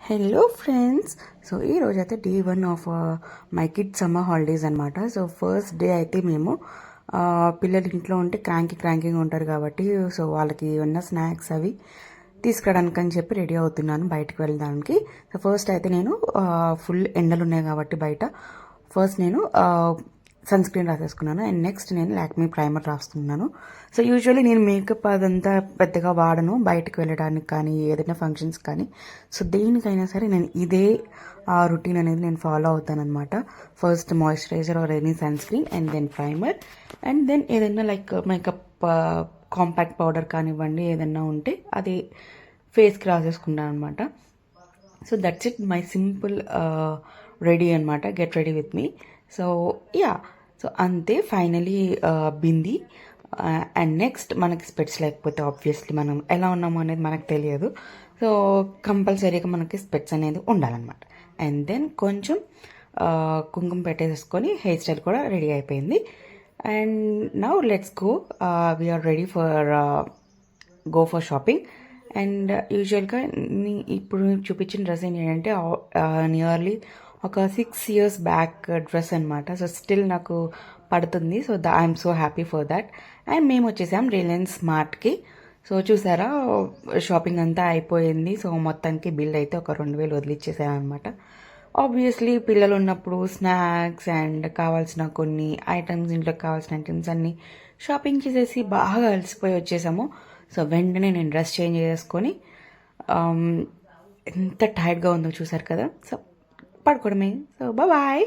Hello friends. So ఈరోజు అయితే day 1 of my kid summer holidays అనమాట. సో ఫస్ట్ డే అయితే మేము పిల్లలు ఇంట్లో ఉంటే క్రాంకీగా ఉంటారు కాబట్టి సో వాళ్ళకి ఉన్న స్నాక్స్ అవి తీసుకురావడానికి అని చెప్పి రెడీ అవుతున్నాను బయటకు వెళ్ళడానికి. సో ఫస్ట్ అయితే నేను ఫుల్ ఎండలు ఉన్నాయి కాబట్టి బయట ఫస్ట్ నేను సన్ స్క్రీన్ రాసేసుకున్నాను. అండ్ నెక్స్ట్ నేను లాక్మీ ప్రైమర్ రాస్తున్నాను. సో యూజువల్లీ నేను మేకప్ అదంతా పెద్దగా వాడను బయటకు వెళ్ళడానికి కానీ ఏదైనా ఫంక్షన్స్ కానీ. సో దేనికైనా సరే నేను ఇదే రొటీన్ అనేది నేను ఫాలో అవుతానన్నమాట. First moisturiser or any sunscreen and then primer and then ఏదైనా లైక్ మేకప్ కాంపాక్ట్ పౌడర్ కానివ్వండి ఏదైనా ఉంటే అది ఫేస్కి రాసేసుకుంటాను అనమాట. So that's it, my simple ready అనమాట. Get ready with me. So yeah, so అంతే ఫైనలీ బింది. అండ్ నెక్స్ట్ మనకి స్పెట్స్ లేకపోతే ఆబ్వియస్లీ మనం ఎలా ఉన్నామో అనేది మనకు తెలియదు. సో కంపల్సరీగా మనకి స్పెట్స్ అనేది ఉండాలన్నమాట. అండ్ దెన్ కొంచెం కుంకుమ పెట్టేసుకొని హెయిర్ స్టైల్ కూడా రెడీ అయిపోయింది. And now let's go, we are ready for go for shopping. And యూజువల్గా ఇప్పుడు చూపించిన డ్రెస్ ఏంటంటే నియర్లీ ఒక 6 years బ్యాక్ డ్రెస్ అనమాట. సో స్టిల్ నాకు పడుతుంది. So I'm so happy for that. And మేము వచ్చేసాం రిలయన్స్ స్మార్ట్కి. సో చూసారా, షాపింగ్ అంతా అయిపోయింది. సో మొత్తానికి బిల్ అయితే ఒక 2,000 వదిలిచ్చేసాను అనమాట. ఆబ్వియస్లీ పిల్లలు ఉన్నప్పుడు స్నాక్స్ అండ్ కావాల్సిన కొన్ని ఐటమ్స్, ఇంట్లోకి కావాల్సిన ఐటమ్స్ అన్నీ షాపింగ్ చేసేసి బాగా అలసిపోయి వచ్చేసాము. సో వెంటనే నేను డ్రెస్ చేంజ్ చేసుకొని ఎంత టైర్డ్గా ఉందో చూసారు కదా. సో పడుకోవడమే. So bye.